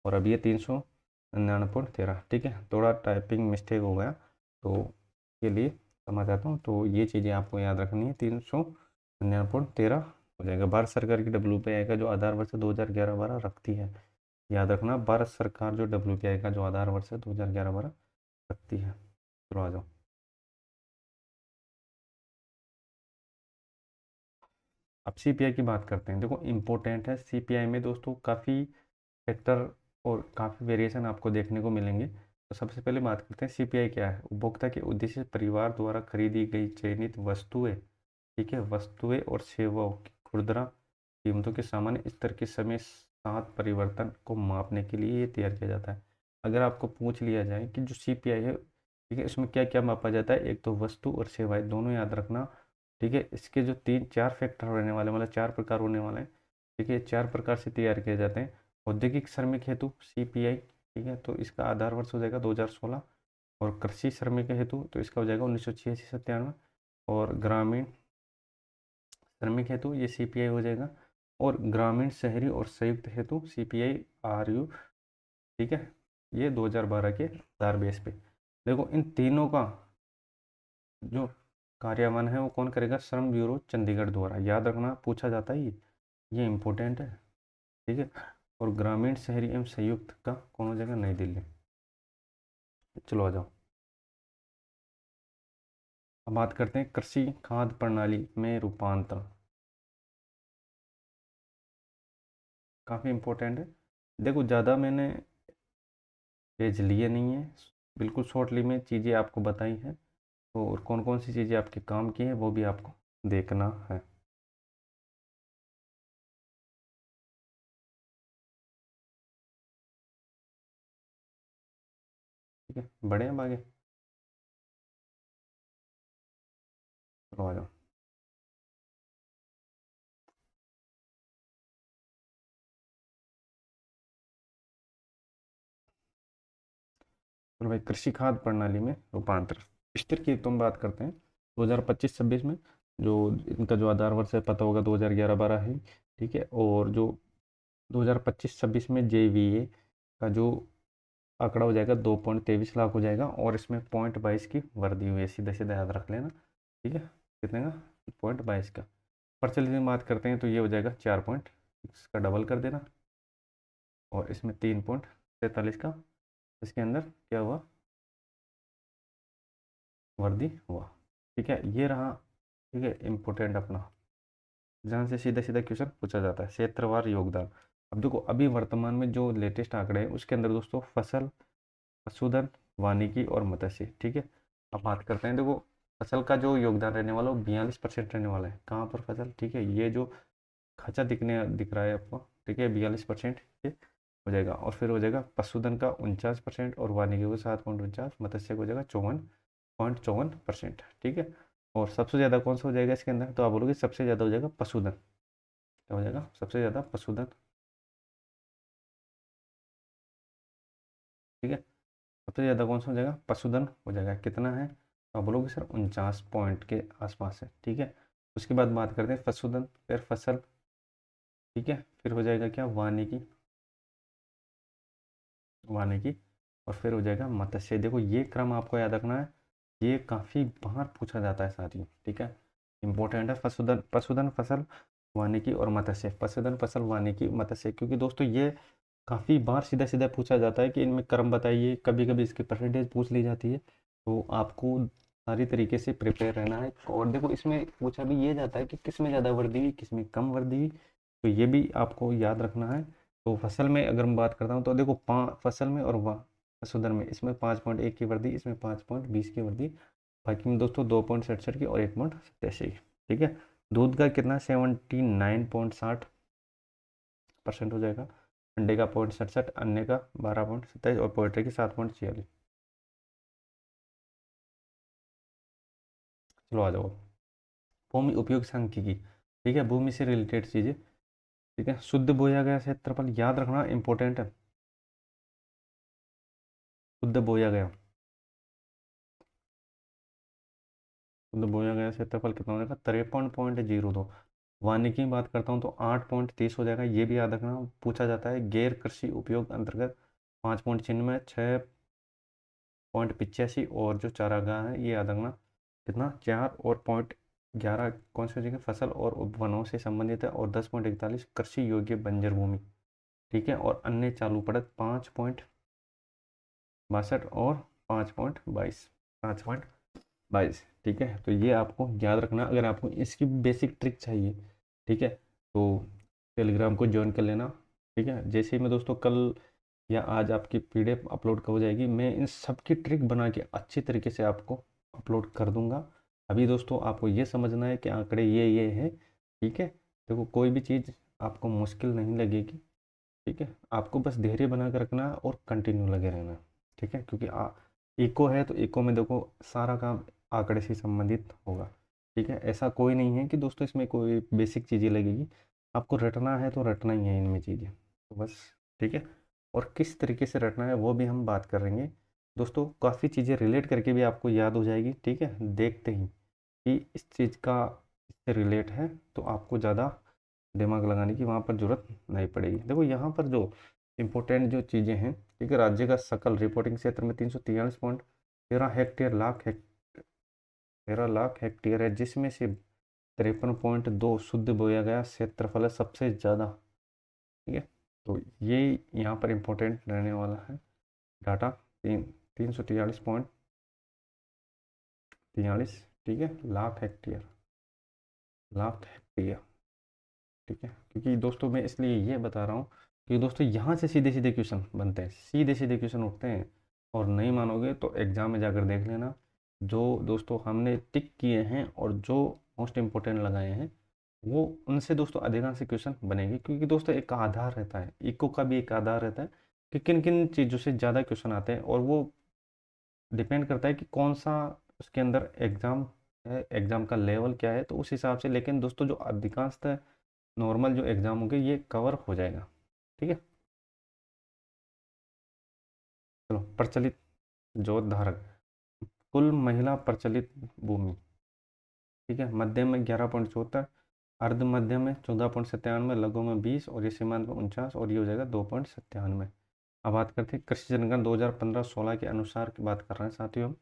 और अब ये 399.13। ठीक है, थोड़ा टाइपिंग मिस्टेक हो गया, तो के लिए समझ आता हूँ। तो ये चीज़ें आपको याद रखनी है, 399.13 हो जाएगा। भारत सरकार की WPI का जो आधार वर्ष 2011-12 रखती है, याद रखना, भारत सरकार जो WPI का जो आधार वर्ष है 2011-12 रखती है। चलो आ जाओ, अब CPI की बात करते हैं। देखो इम्पोर्टेंट है, CPI में दोस्तों काफ़ी फैक्टर और काफ़ी वेरिएशन आपको देखने को मिलेंगे। तो सबसे पहले बात करते हैं CPI क्या है। उपभोक्ता के उद्देश्य से परिवार द्वारा खरीदी गई चयनित वस्तुएं, ठीक है, वस्तुएं और सेवाओं की खुदरा कीमतों के सामान्य स्तर के समय साथ परिवर्तन को मापने के लिए ये तैयार किया जाता है। अगर आपको पूछ लिया जाए कि जो CPI है, ठीक है, इसमें क्या क्या मापा जाता है? एक तो वस्तु और सेवाएं, दोनों याद रखना। ठीक है, इसके जो 3-4 फैक्टर होने वाले, मतलब 4 प्रकार होने वाले हैं। ठीक है, 4 प्रकार से तैयार किए जाते हैं। औद्योगिक श्रमिक हेतु CPI, ठीक है, तो इसका आधार वर्ष हो जाएगा 2016। और कृषि श्रमिक हेतु तो इसका हो जाएगा 1986-97। और ग्रामीण श्रमिक हेतु ये CPI हो जाएगा। और ग्रामीण शहरी और संयुक्त हेतु CPI RU, ठीक है, ये 2012 के आधार बेस पे। देखो इन तीनों का जो कार्यान्वयन है वो कौन करेगा? श्रम ब्यूरो चंडीगढ़ द्वारा। याद रखना, पूछा जाता है ये इंपॉर्टेंट है। ठीक है, और ग्रामीण शहरी एवं संयुक्त का कौन हो जाएगा? नई दिल्ली। चलो आ जाओ, अब बात करते हैं कृषि खाद्य प्रणाली में रूपांतरण। काफ़ी इम्पोर्टेंट है। देखो ज़्यादा मैंने पेज लिए नहीं है, बिल्कुल शॉर्टली में चीज़ें आपको बताई हैं। तो और कौन कौन सी चीज़ें आपके काम की हैं वो भी आपको देखना है। ठीक है, बढ़े हम आगे। चलो आ जाओ, चलो भाई, कृषि खाद्य प्रणाली में रूपांतरण स्तर की तुम बात करते हैं। 2025-26 में जो इनका जो आधार वर्ष है पता होगा, 2011-12 है। ठीक है, और जो 2025-26 में JVA का जो आंकड़ा हो जाएगा 2.23 लाख हो जाएगा। और इसमें 0.22 की वृद्धि हुई है, सीधा सीधा याद रख लेना। ठीक है, कितने का? 0.22 का। प्रचलित में बात करते हैं तो ये हो जाएगा 4.6 का, डबल कर देना। और इसमें 3.43 का, इसके अंदर क्या हुआ? वृद्धि हुआ। ठीक है, ये रहा। ठीक है, इम्पोर्टेंट अपना, जहाँ से सीधा सीधा क्वेश्चन पूछा जाता है, क्षेत्रवार योगदान। अब देखो अभी वर्तमान में जो लेटेस्ट आंकड़े हैं उसके अंदर दोस्तों फसल, पशुधन, वानिकी और मत्स्य। ठीक है, अब बात करते हैं। देखो फसल का जो योगदान रहने वाला वो 42% रहने वाला है। कहाँ पर फसल? ठीक है, ये जो खाचा दिख रहा है आपको, ठीक है, 42% ये हो जाएगा। और फिर हो जाएगा पशुधन का 49%, और वानिकी को 7.49, मत्स्य को हो जाएगा 54.54%। ठीक है, और सबसे ज़्यादा कौन सा हो जाएगा इसके अंदर? तो आप बोलोगे सबसे ज़्यादा हो जाएगा पशुधन। क्या हो जाएगा? सबसे ज़्यादा पशुधन। ठीक है, सबसे ज़्यादा कौन सा हो जाएगा? पशुधन हो जाएगा। कितना है? तो आप बोलोगे सर 49 पॉइंट के आसपास है। ठीक है, उसके बाद बात करते हैं पशुधन, फिर फसल। ठीक है, फिर हो जाएगा क्या? वानिकी, वानिकी, और फिर हो जाएगा मत्स्य। देखो ये क्रम आपको याद रखना है, ये काफ़ी बार पूछा जाता है साथियों। ठीक है, इंपॉर्टेंट है पशुधन पशुधन फसल वानिकी और मत्स्य, पशुधन फसल वानिकी मत्स्य, क्योंकि दोस्तों ये काफ़ी बार सीधा सीधा पूछा जाता है कि इनमें क्रम बताइए, कभी कभी इसकी परसेंटेज पूछ ली जाती है। तो आपको सारी तरीके से प्रिपेयर रहना है। और देखो इसमें पूछा भी ये जाता है कि किस में ज़्यादा वृद्धि हुई, किस में कम वृद्धि हुई, तो ये भी आपको याद रखना है। तो फसल में अगर मैं बात करता हूँ तो देखो फसल में और पशुधन में इसमें 5.1 की वृद्धि, इसमें 5.20 की वृद्धि, बाकी में दोस्तों 2.67 की और 1.87 की। ठीक है। दूध का कितना 79.60% हो जाएगा, अंडे का 0.67, अन्य का 12.27 और पोल्ट्री की 7.46। चलो आ जाओ भूमि उपयोग सांख्यिकी। ठीक है, भूमि से रिलेटेड चीजें। ठीक है, शुद्ध बोया गया क्षेत्रफल याद रखना इंपॉर्टेंट है। शुद्ध बोया गया, शुद्ध बोया गया क्षेत्रफल कितना हो जाएगा 53.02। वानिकी की बात करता हूँ तो 8.30 हो जाएगा, ये भी याद रखना, पूछा जाता है। गैर कृषि उपयोग अंतर्गत 5.96, 6.85 और जो चारागाह है ये याद रखना कितना 4 और 0.11 कौन सी हो जाएगी फसल और उपवनों से संबंधित है, और 10.41 कृषि योग्य बंजर भूमि। ठीक है, और अन्य चालू पड़त 5.62 और 5.22, 5.22। ठीक है, तो ये आपको याद रखना अगर आपको इसकी बेसिक ट्रिक चाहिए। ठीक है, तो टेलीग्राम को ज्वाइन कर लेना। ठीक है, जैसे ही मैं दोस्तों कल या आज आपकी पीडीएफ अपलोड हो जाएगी, मैं इन सब की ट्रिक बना के अच्छी तरीके से आपको अपलोड कर दूंगा। अभी दोस्तों आपको ये समझना है कि आंकड़े ये है। ठीक है, देखो कोई भी चीज़ आपको मुश्किल नहीं लगेगी। ठीक है, आपको बस धैर्य बना कर रखना है और कंटिन्यू लगे रहना। ठीक है, क्योंकि इको है तो इको में देखो सारा काम आंकड़े से संबंधित होगा। ठीक है, ऐसा कोई नहीं है कि दोस्तों इसमें कोई बेसिक चीज़ें लगेगी, आपको रटना है तो रटना ही है इनमें चीज़ें, तो बस। ठीक है, और किस तरीके से रटना है वो भी हम बात करेंगे दोस्तों, काफ़ी चीज़ें रिलेट करके भी आपको याद हो जाएगी। ठीक है, देखते ही कि इस चीज़ का इससे रिलेट है तो आपको ज़्यादा दिमाग लगाने की वहाँ पर जरूरत नहीं पड़ेगी। देखो यहाँ पर जो इम्पोर्टेंट जो चीज़ें हैं, ठीक है, राज्य का सकल रिपोर्टिंग क्षेत्र में 343.13 हेक्टेयर है, जिसमें से 53.2 शुद्ध बोया गया क्षेत्रफल है सबसे ज़्यादा। ठीक है, तो ये यहाँ पर इम्पोर्टेंट रहने वाला है डाटा। 343.43, ठीक है, लाख हेक्टेयर। ठीक है, क्योंकि दोस्तों मैं इसलिए ये बता रहा हूँ कि दोस्तों यहाँ से सीधे सीधे क्वेश्चन बनते हैं, सीधे सीधे क्वेश्चन उठते हैं। और नहीं मानोगे तो एग्जाम में जाकर देख लेना, जो दोस्तों हमने टिक किए हैं और जो मोस्ट इम्पोर्टेंट लगाए हैं वो उनसे दोस्तों अधिकांश क्वेश्चन बनेंगे। क्योंकि दोस्तों एक आधार रहता है, इको का भी एक आधार रहता है कि किन किन चीज़ों से ज़्यादा क्वेश्चन आते हैं, और वो डिपेंड करता है कि कौन सा उसके अंदर एग्ज़ाम है, एग्ज़ाम का लेवल क्या है, तो उस हिसाब से। लेकिन दोस्तों जो अधिकांशतः नॉर्मल जो एग्ज़ाम होंगे ये कवर हो जाएगा। ठीक है, चलो प्रचलित जोत धारक, कुल महिला प्रचलित भूमि। ठीक है, मध्यम में 11.74, अर्ध मध्यम में 14.97, लघु में 20 और ये सीमांत में 49, और ये हो जाएगा 2.97। अब बात करते हैं कृषि जनगणना 2015-16 के अनुसार की बात कर रहे हैं साथियों हम।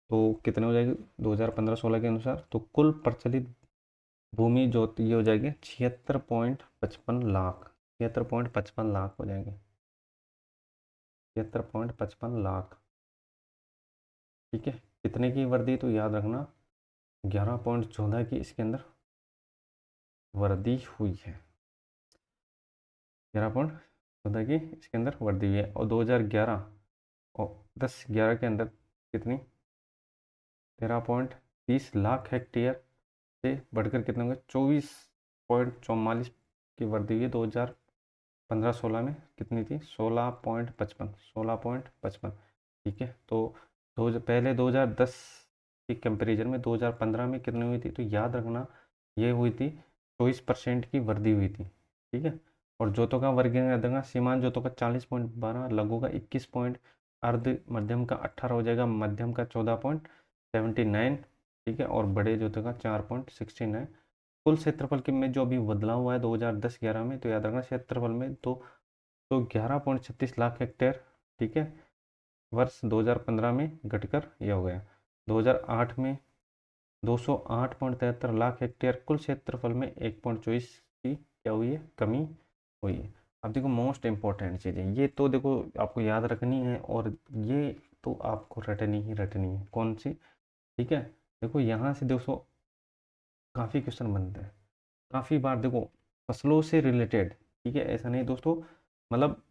तो कितने हो जाएगी 2015-16 के अनुसार, तो कुल प्रचलित भूमि जोत ये हो जाएगी 76.55 लाख, 76.55 लाख हो जाएंगे, 76.55 लाख। ठीक है, कितने की वृद्धि तो याद रखना 11.14 की इसके अंदर वृद्धि हुई है, 11.14 की इसके अंदर वृद्धि हुई है। और 2011 और 10-11 के अंदर कितनी 13.30 लाख हेक्टेयर से बढ़कर कितने होंगे 24.44 की वृद्धि हुई है। 2015-16 में कितनी थी 16.55। ठीक है, तो पहले 2010 की कंपैरिजन में 2015 में कितनी हुई थी, तो याद रखना ये हुई थी 24% की वृद्धि हुई थी। ठीक है, और जोतों का वर्गीकरण याद रखना, सीमांत जोतों का 40.12, लघु का 21 पॉइंट, अर्ध मध्यम का 18 हो जाएगा, मध्यम का 14.79। ठीक है, और बड़े जोतों का 4.69। कुल क्षेत्रफल के में जो अभी बदलाव हुआ है 2010-11 में, तो याद रखना क्षेत्रफल में तो 11.36 लाख हेक्टेयर। ठीक है, वर्ष 2015 में घटकर यह हो गया। 2008 में 208.73 लाख हेक्टेयर कुल क्षेत्रफल में 1.24 की क्या हुई है, कमी हुई है। अब देखो मोस्ट इम्पोर्टेंट चीज़ें, ये तो देखो आपको याद रखनी है और ये तो आपको रटनी ही रटनी है। कौन सी? ठीक है, देखो यहाँ से दोस्तों काफ़ी क्वेश्चन बनते हैं, काफ़ी बार देखो फसलों से रिलेटेड। ठीक है, ऐसा नहीं दोस्तों, मतलब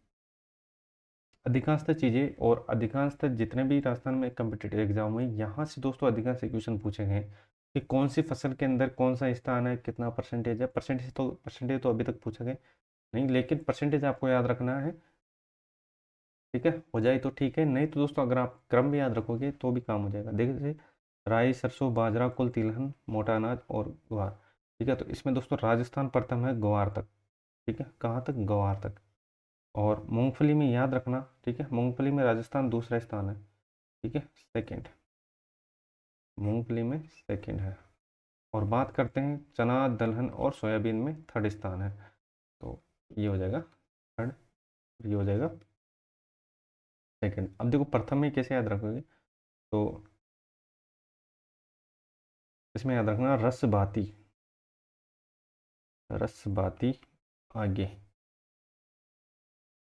अधिकांशतः चीज़ें और अधिकांशतः जितने भी राजस्थान में कम्पिटिटिव एग्जाम हुए, यहाँ से दोस्तों अधिकांश क्वेश्चन पूछे गए कि कौन सी फसल के अंदर कौन सा स्थान है, कितना परसेंटेज है। परसेंटेज तो अभी तक पूछा गया नहीं, लेकिन परसेंटेज आपको याद रखना है। ठीक है, हो जाए तो ठीक है, नहीं तो दोस्तों अगर आप क्रम भी याद रखोगे तो भी काम हो जाएगा। देखिए, राई, सरसों, बाजरा, कुल, तिलहन, मोटा अनाज और ग्वार। ठीक है, तो इसमें दोस्तों राजस्थान प्रथम है ग्वार तक। ठीक है, कहाँ तक? ग्वार तक। और मूंगफली में याद रखना, ठीक है, मूंगफली में राजस्थान दूसरा स्थान है। ठीक है, सेकंड, मूंगफली में सेकंड है। और बात करते हैं चना, दलहन और सोयाबीन में थर्ड स्थान है। तो ये हो जाएगा थर्ड, ये हो जाएगा सेकंड। अब देखो प्रथम में कैसे याद रखोगे, तो इसमें याद रखना रस बाती, रस बाती आगे,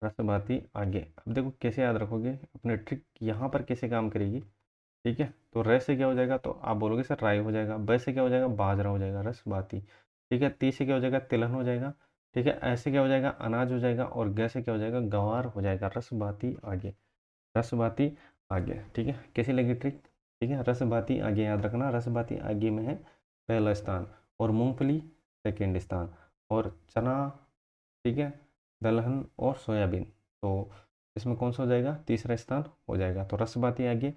रस बाती आगे। अब देखो कैसे याद रखोगे, अपने ट्रिक यहाँ पर कैसे काम करेगी। ठीक है, तो र से क्या हो जाएगा, तो आप बोलोगे सर राई हो जाएगा। ब से क्या हो जाएगा, बाजरा हो जाएगा, रस बाती। ठीक है, ती से क्या हो जाएगा, तिलहन हो जाएगा। ठीक है, ऐसे क्या हो जाएगा, अनाज हो जाएगा। और ग से क्या हो जाएगा, गंवार हो जाएगा। रस बाती आगे, रस बाती आगे। ठीक है, कैसी लगी ट्रिक? ठीक है, रस बाती आगे याद रखना, रस बाती आगे में है पहला स्थान, और मूंगफली सेकेंड स्थान, और चना, ठीक है, दलहन और सोयाबीन, तो इसमें कौन सा हो जाएगा, तीसरा स्थान हो जाएगा। तो रस बाती आगे,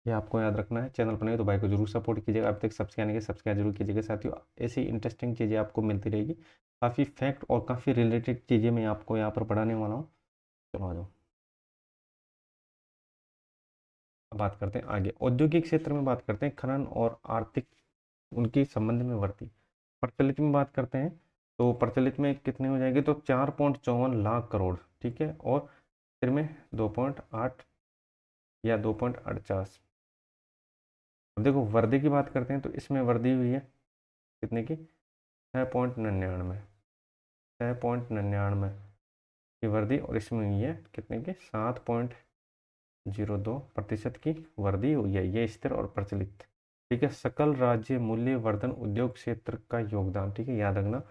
ये आपको याद रखना है। चैनल पर नहीं तो भाई को जरूर सपोर्ट कीजिएगा, अब तक सब्सक्राइब नहीं किया सब्सक्राइब जरूर कीजिएगा साथियों। ऐसी इंटरेस्टिंग चीज़ें आपको मिलती रहेगी, काफ़ी फैक्ट और काफ़ी रिलेटेड चीज़ें मैं आपको यहाँ पर पढ़ाने वाला हूँ। चलो आ जाओ, अब बात करते हैं आगे औद्योगिक क्षेत्र में। बात करते हैं खनन और आर्थिक उनके संबंध में वर्ती। प्रचलित में बात करते हैं, तो प्रचलित में कितने हो जाएंगे, तो 4.54 लाख करोड़। ठीक है, और फिर में 2.8 या 2.48। अब देखो वर्दी की बात करते हैं, तो इसमें वर्दी हुई है कितने की, 6.99, 6.99 की वर्दी। और इसमें हुई है कितने की, 7.02% की वर्दी हुई है। ये स्थिर और प्रचलित। ठीक है, सकल राज्य मूल्य वर्धन उद्योग क्षेत्र का योगदान। ठीक है, याद रखना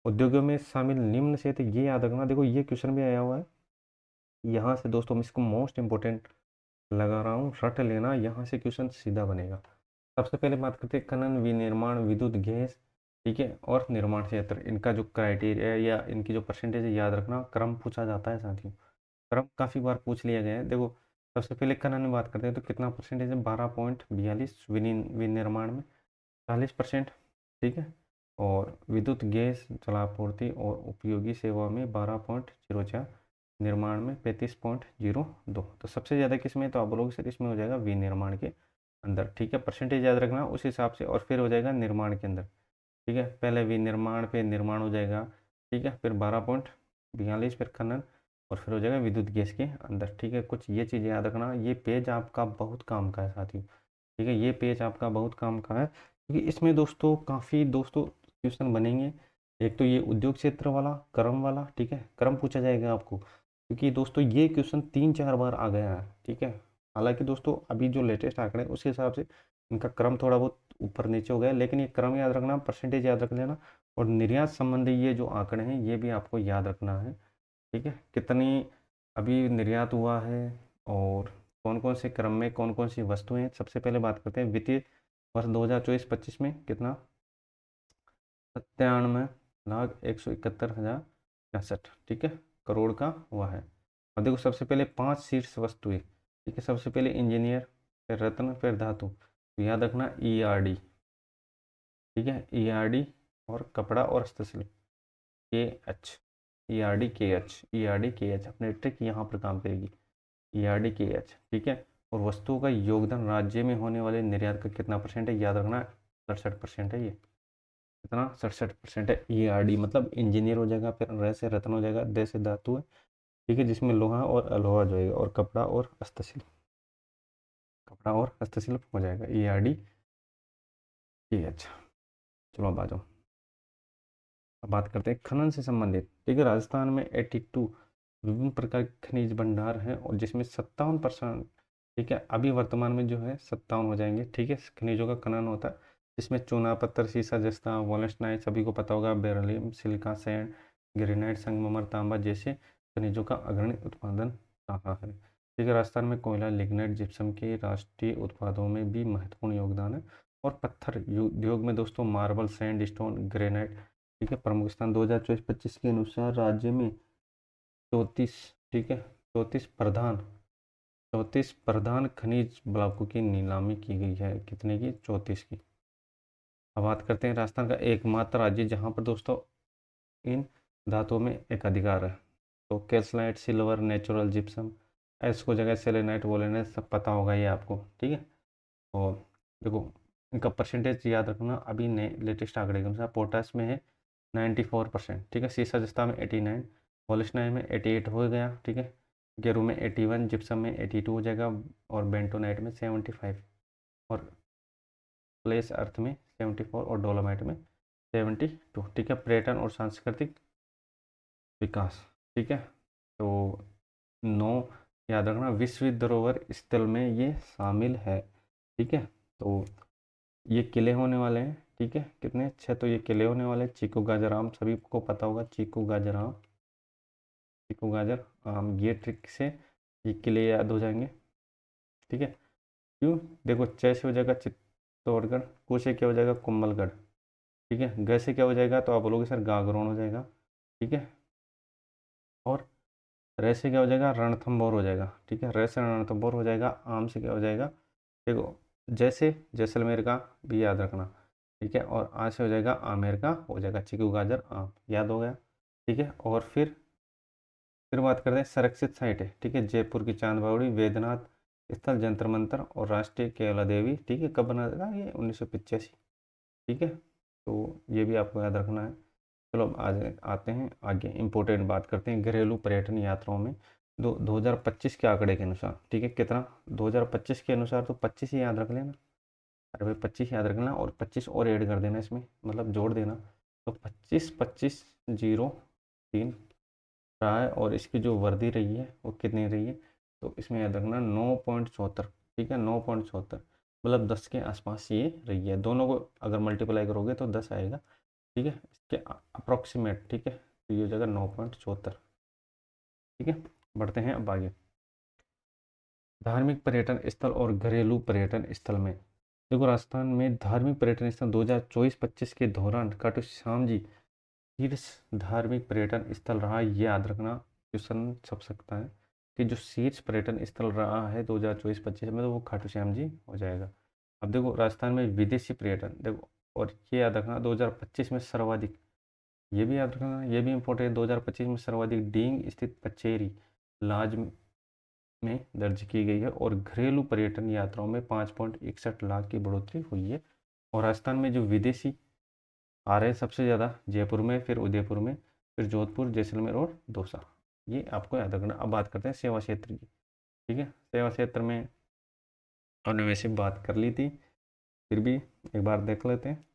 उद्योगों में शामिल निम्न क्षेत्र, ये याद रखना। देखो ये क्वेश्चन भी आया हुआ है यहाँ से दोस्तों, मैं इसको मोस्ट इंपॉर्टेंट लगा रहा हूँ, रट लेना, यहाँ से क्वेश्चन सीधा बनेगा। सबसे पहले बात करते हैं खनन, विनिर्माण, विद्युत, गैस, ठीक है, और निर्माण क्षेत्र। इनका जो क्राइटेरिया या इनकी जो परसेंटेज है याद रखना, क्रम पूछा जाता है साथियों, क्रम काफ़ी बार पूछ लिया गया है। देखो सबसे पहले खनन में बात करते हैं, तो कितना परसेंटेज है, 12.42। विनिर्माण में 40%। ठीक है, और विद्युत, गैस, जलापूर्ति और उपयोगी सेवा में 12.04, निर्माण में 35.02। तो सबसे ज़्यादा किस में, तो आप बोलोगे सर इसमें हो जाएगा विनिर्माण के अंदर। ठीक है, परसेंटेज याद रखना उस हिसाब से, और फिर हो जाएगा निर्माण के अंदर। ठीक है, पहले विनिर्माण पे निर्माण हो जाएगा। ठीक है, फिर 12.42, फिर खनन, और फिर हो जाएगा विद्युत गैस के अंदर। ठीक है, कुछ ये चीज़ें याद रखना, ये पेज आपका बहुत काम का है साथियों। ठीक है, ये पेज आपका बहुत काम का है, क्योंकि इसमें दोस्तों काफ़ी दोस्तों क्वेश्चन बनेंगे। एक तो ये उद्योग क्षेत्र वाला, क्रम वाला, ठीक है, क्रम पूछा जाएगा आपको, क्योंकि दोस्तों ये क्वेश्चन 3-4 बार आ गया है। ठीक है, हालांकि दोस्तों अभी जो लेटेस्ट आंकड़े हैं उसके हिसाब से इनका क्रम थोड़ा बहुत ऊपर नीचे हो गया है, लेकिन ये क्रम याद रखना, परसेंटेज याद रख लेना, और निर्यात संबंधी ये जो आंकड़े हैं ये भी आपको याद रखना है। ठीक है, कितनी अभी निर्यात हुआ है, और कौन कौन से क्रम में कौन कौन सी वस्तुएं हैं। सबसे पहले बात करते हैं वित्तीय वर्ष 2024-25 में कितना, 97,171,065, ठीक है, करोड़ का हुआ है। और देखो सबसे पहले 5 शीर्ष वस्तुएं। ठीक है, सबसे पहले इंजीनियर, फिर रत्न, फिर धातु। तो याद रखना ईआरडी। ठीक है, ईआरडी और कपड़ा और हस्तशिल्प, के एच, ईआरडी के एच, ईआरडी के एच अपने ट्रिक यहाँ पर काम करेगी, ईआरडी के एच। ठीक है, और वस्तुओं का योगदान राज्य में होने वाले निर्यात का कितना परसेंट है, याद रखना 67% है। ये कितना, 67% है। ईआरडी मतलब इंजीनियर हो जाएगा, फिर र से रत्न हो जाएगा, द से धातु है। ठीक है, जिसमें लोहा और अलोहा जो है, और कपड़ा और हस्तशिल्प, कपड़ा और हस्तशिल्प हो जाएगा ईआरडी ठीक है, अच्छा चलो अब आ जाओ। अब बात करते हैं खनन से संबंधित। ठीक है, राजस्थान में 82 विभिन्न प्रकार के खनिज भंडार हैं और जिसमें 57%, ठीक है, अभी वर्तमान में जो है 57 हो जाएंगे, ठीक है, खनिजों का खनन होता है। इसमें चूना पत्थर, सीसा, जस्ता, वॉलस्टाइन, सभी को पता होगा, बेरिलियम, सिलिका, सैंड, ग्रेनाइट, संगमरमर, तांबा जैसे खनिजों का अग्रणी उत्पादन रहा है। ठीक है, राजस्थान में कोयला, लिग्नाइट, जिप्सम के राष्ट्रीय उत्पादों में भी महत्वपूर्ण योगदान है। और पत्थर उद्योग में दोस्तों मार्बल, सैंड स्टोन, ग्रेनाइट, ठीक है, प्रमुख स्थान 2024-25 के अनुसार राज्य में 34, ठीक है, 34 प्रधान खनिज ब्लॉकों की नीलामी की गई है। कितने की? 34 की। अब बात करते हैं राजस्थान का एकमात्र राज्य जहाँ पर दोस्तों इन धातुओं में एक अधिकार है। तो calcite, silver, natural gypsum, S को जगह सेलेनाइट, वोलेनाइट, सब पता होगा ये आपको, ठीक है। और देखो इनका परसेंटेज याद रखना, अभी नए लेटेस्ट आंकड़े के अनुसार पोटास में है 94%, ठीक है, सीसा जस्ता में 89, पॉलिस्टाइन में 88 हो गया, ठीक है, गेरू में 81, जिप्सम में 82 हो जाएगा, और बेंटोनाइट में 75, और प्लेस अर्थ में 74, और डोलोमाइट में 72, ठीक है। पर्यटन और सांस्कृतिक विकास, ठीक है, तो 9 याद रखना, विश्व धरोहर स्थल में ये शामिल है, ठीक है। तो ये किले होने वाले हैं, ठीक है, कितने? 6 तो ये किले होने वाले हैं। चीकू गाजर आम सभी को पता होगा, चीकू गाजर आम, चीकू गाजर आम, ये ट्रिक से ये किले याद हो जाएंगे, ठीक है। क्यों? देखो, च से हो जाएगा चित्तौड़गढ़, कू से क्या हो जाएगा? कुंभलगढ़, ठीक है, ग से क्या हो जाएगा? तो आप बोलोगे सर गागरोन हो जाएगा, ठीक है, और रे से क्या हो जाएगा? रणथंभौर हो जाएगा, ठीक है, रे से रणथंभौर हो जाएगा। आम से क्या हो जाएगा? देखो, जैसे जैसलमेर का भी याद रखना, ठीक है, और आज से हो जाएगा आमेर का, हो जाएगा चीकू गाजर आम, याद हो गया, ठीक है। और फिर बात करते हैं संरक्षित साइट है, ठीक है, जयपुर की चांद बावड़ी, वेदनाथ स्थल, जंतर मंतर और राष्ट्रीय केला देवी, ठीक है, कब बना था ये? 1985, ठीक है, तो ये भी आपको याद रखना है। चलो अब आज आते हैं आगे, इम्पोर्टेंट बात करते हैं घरेलू पर्यटन यात्राओं में। 2025 के आंकड़े के अनुसार, ठीक है, कितना? 2025 के अनुसार तो 25 ही याद रख लेना। अरे भाई 25 याद रखना, और 25 और ऐड कर देना इसमें, मतलब जोड़ देना। तो 25 25 03 रहा है, और इसकी जो वर्दी रही है वो कितनी रही है? तो इसमें याद रखना 9.74, ठीक है, 9.74, मतलब 10 के आसपास ये रही है। दोनों को अगर मल्टीप्लाई करोगे तो 10 आएगा, ठीक है, इसके अप्रोक्सीमेट, ठीक है, तो ये हो जाएगा 9.74, ठीक है। बढ़ते हैं अब आगे, धार्मिक पर्यटन स्थल और घरेलू पर्यटन स्थल में। देखो, राजस्थान में धार्मिक पर्यटन स्थल 2024-25 के दौरान खाटू श्याम जी शीर्ष धार्मिक पर्यटन स्थल रहा, ये याद रखना, क्वेश्चन छप सकता है कि जो शीर्ष पर्यटन स्थल रहा है 2024-25 में, तो वो खाटू श्याम जी हो जाएगा। अब देखो, राजस्थान में विदेशी पर्यटन, देखो, और ये याद रखना 2025 में सर्वाधिक, ये भी याद रखना, ये भी इंपॉर्टेंट है, 2025 में सर्वाधिक डींग स्थित पचेरी लाज में दर्ज की गई है, और घरेलू पर्यटन यात्राओं में 5.61 लाख की बढ़ोतरी हुई है। और राजस्थान में जो विदेशी आ रहे हैं सबसे ज़्यादा जयपुर में, फिर उदयपुर में, फिर जोधपुर, जैसलमेर और दौसा, ये आपको याद रखना। अब बात करते हैं सेवा क्षेत्र की, ठीक है, सेवा क्षेत्र में हमने वैसे बात कर ली थी, फिर भी एक बार देख लेते हैं।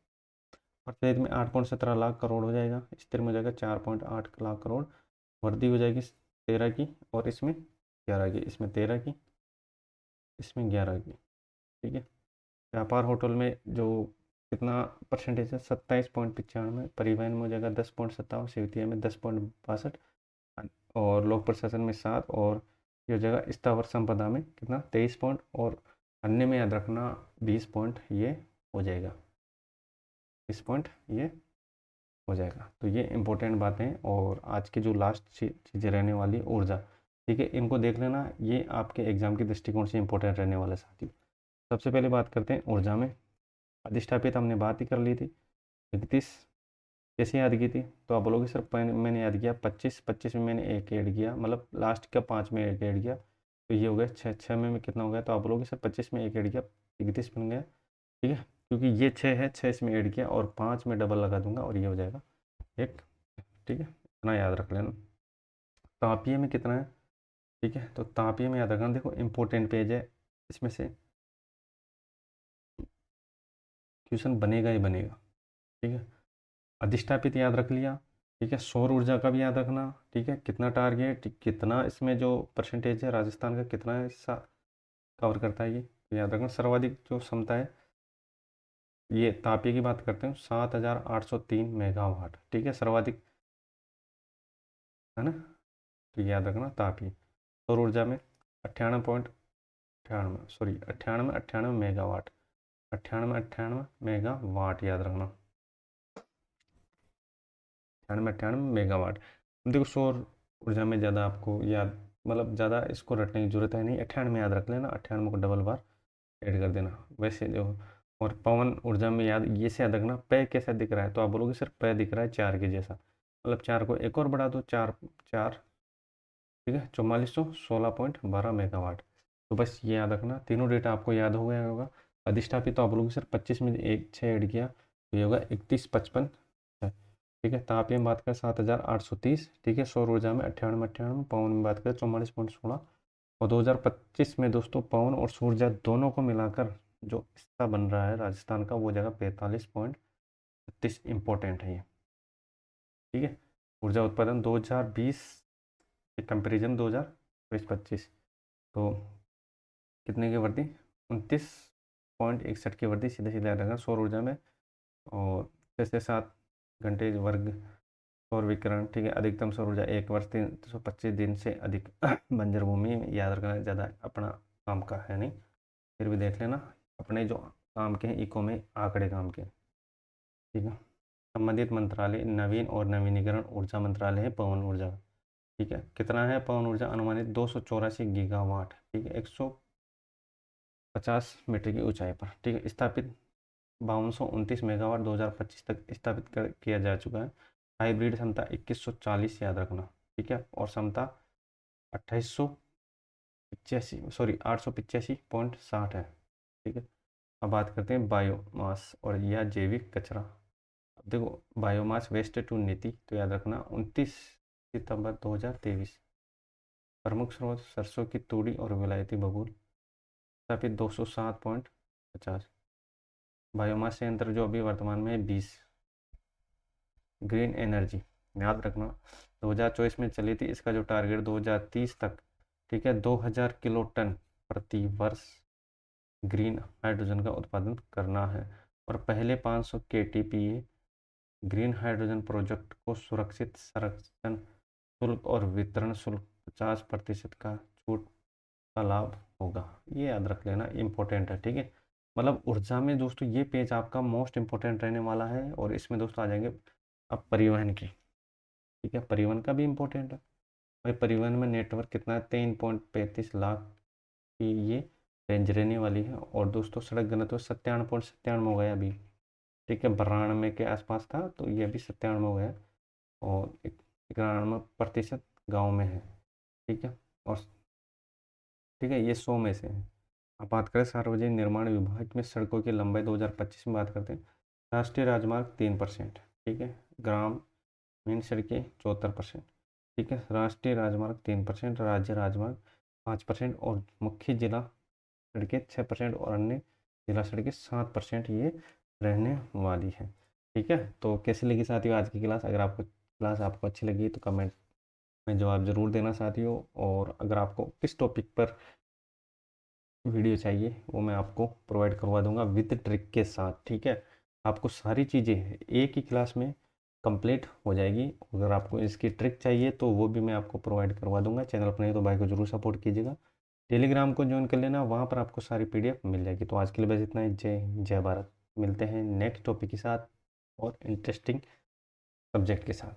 अर्थव्यवस्था में 8.17 लाख करोड़ हो जाएगा, स्थिर में हो जाएगा 4.8 लाख करोड़, वृद्धि हो जाएगी 13 की, और इसमें 11 की, इसमें 13 की, इसमें 11 की, ठीक है। व्यापार होटल में जो कितना परसेंटेज है? 27.95, परिवहन में हो जाएगा 10.57, सेवतिया में 10.62, और लोक प्रशासन में 7, और ये हो जाएगा स्थावर संपदा में कितना? 23 पॉइंट, और अन्य में याद रखना 20 पॉइंट ये हो जाएगा, 20 पॉइंट ये हो जाएगा। तो ये इंपॉर्टेंट बातें हैं। और आज की जो लास्ट चीज़ें रहने वाली ऊर्जा, ठीक है, इनको देख लेना, ये आपके एग्जाम के दृष्टिकोण से इंपॉर्टेंट रहने वाले साथी। सबसे पहले बात करते हैं ऊर्जा में। अधिष्ठापित हमने बात ही कर ली थी। 31 कैसे याद की थी? तो आप बोलोगे सर मैंने याद किया 25, 25 में मैंने एक ऐड किया, मतलब लास्ट का 5 में एक ऐड किया, तो ये हो गया 6, 6 में कितना हो गया? तो आप बोलोगे सर 25 में एक ऐड किया, 31 बन गया, ठीक है, क्योंकि ये 6 है, 6 इसमें ऐड किया, और 5 में डबल लगा दूंगा, और ये हो जाएगा एक, ठीक है, इतना याद रख लेना। तापिये में कितना है? ठीक है, तो तापिये में याद रखना, देखो इंपॉर्टेंट पेज है, इसमें से क्वेश्चन बनेगा ही बनेगा। ठीक है, अधिष्ठापित याद रख लिया। ठीक है, सौर ऊर्जा का भी याद रखना। ठीक है, कितना टारगेट, कितना इसमें जो परसेंटेज है राजस्थान का, कितना हिस्सा कवर करता है ये तो याद रखना। सर्वाधिक जो क्षमता है, ये तापीय की बात करते हैं, 7,803 मेगावाट। ठीक है, सर्वाधिक है ना, तो याद रखना तापीय। सौर ऊर्जा में 98 मेगावाट, 98 मेगावाट याद रखना, 98 मेगावाट। देखो सौर ऊर्जा में ज़्यादा आपको याद, मतलब ज़्यादा इसको रटने की जरूरत है नहीं, 98 याद रख लेना, 98 को डबल बार ऐड कर देना वैसे जो। और पवन ऊर्जा में याद ये से याद रखना, पे कैसा दिख रहा है, तो आप बोलोगे सर पे दिख रहा है 4 के जैसा, मतलब 4 को एक और बढ़ा दो, 4 4, ठीक है, 4416.12 मेगावाट। तो बस ये याद रखना, तीनों डेटा आपको याद हो गया होगा। अधिष्ठापित तो आप बोलोगे सर 25 में एक 6 ऐड किया तो ये होगा 3155। ठीक है, तापीय में बात करें 7,830। ठीक है, सौर ऊर्जा में 98, पवन में बात करें 44.16। और 2025 में दोस्तों पवन और सौर ऊर्जा दोनों को मिलाकर जो हिस्सा बन रहा है राजस्थान का, वो जगह 45.36 इम्पोर्टेंट है ये। ठीक है, ऊर्जा उत्पादन 2020 के कंपेरिजन 2025 तो कितने की वृद्धि, 29.61 की वृद्धि सीधे सीधे याद रखना सौर ऊर्जा में। और 6 से 7 घंटे वर्ग सौर विकिरण। ठीक है, अधिकतम सौर ऊर्जा 1 वर्ष 325 दिन से अधिक बंजर भूमि में, याद रखना ज़्यादा अपना काम का है नहीं, फिर भी देख लेना अपने जो काम के हैं इको में आंकड़े काम के। ठीक है, संबंधित मंत्रालय नवीन और नवीनीकरण ऊर्जा मंत्रालय है पवन ऊर्जा। ठीक है, कितना है पवन ऊर्जा अनुमानित, 284 गीगावाट। ठीक है, 150 मीटर की ऊंचाई पर। ठीक है, स्थापित 5229 मेगावाट 2025 तक स्थापित किया जा चुका है। हाइब्रिड क्षमता 2140 याद रखना। ठीक है, और क्षमता 885.60 है। ठीक है, अब बात करते हैं बायोमास और या जैविक कचरा। अब देखो बायोमास वेस्ट टू नीति तो याद रखना 29 सितंबर 2023। प्रमुख स्रोत सरसों की तूड़ी और विलायती बबूल। स्थापित 207.50। बायोमास संयंत्र जो अभी वर्तमान में है 20। ग्रीन एनर्जी याद रखना 2024 में चली थी, इसका जो टारगेट 2030 तक, ठीक है, 2000 किलो टन प्रति वर्ष ग्रीन हाइड्रोजन का उत्पादन करना है। और पहले 500 KTPA ग्रीन हाइड्रोजन प्रोजेक्ट को सुरक्षित संरक्षण शुल्क और वितरण शुल्क 50% का छूट का लाभ होगा। ये याद रख लेना, इम्पोर्टेंट है। ठीक है, मतलब ऊर्जा में दोस्तों ये पेज आपका मोस्ट इम्पोर्टेंट रहने वाला है। और इसमें दोस्तों आ जाएंगे अब परिवहन की। ठीक है, परिवहन का भी इम्पोर्टेंट है भाई। परिवहन में नेटवर्क कितना है, 3.35 लाख की ये रेंज रहने वाली है। और दोस्तों सड़क घनत्व 97.97 हो गया अभी। ठीक है, 92 के आसपास था तो ये अभी 97 हो गया। और 91% गाँव में है। ठीक है, और ठीक है ये 100 में से है। अब बात करें सार्वजनिक निर्माण विभाग में सड़कों की लंबाई 2025 में बात करते हैं। राष्ट्रीय राजमार्ग 3%। ठीक है, ग्रामीण सड़कें 74%। ठीक है, राष्ट्रीय राजमार्ग 3%, राज्य राजमार्ग 5% और मुख्य जिला सड़कें 6% और अन्य जिला सड़कें 7% ये रहने वाली है। ठीक है, तो कैसी लगी साथियों आज की क्लास। अगर आपको क्लास आपको अच्छी लगी तो कमेंट में जवाब ज़रूर देना साथियों। और अगर आपको किस टॉपिक पर वीडियो चाहिए वो मैं आपको प्रोवाइड करवा दूंगा विद ट्रिक के साथ। ठीक है, आपको सारी चीज़ें एक ही क्लास में कंप्लीट हो जाएगी। अगर आपको इसकी ट्रिक चाहिए तो वो भी मैं आपको प्रोवाइड करवा दूंगा। चैनल पर नहीं तो भाई को जरूर सपोर्ट कीजिएगा। टेलीग्राम को ज्वाइन कर लेना, वहाँ पर आपको सारी PDF मिल जाएगी। तो आज के लिए बस इतना ही। जय जय भारत। मिलते हैं नेक्स्ट टॉपिक के साथ और इंटरेस्टिंग सब्जेक्ट के साथ।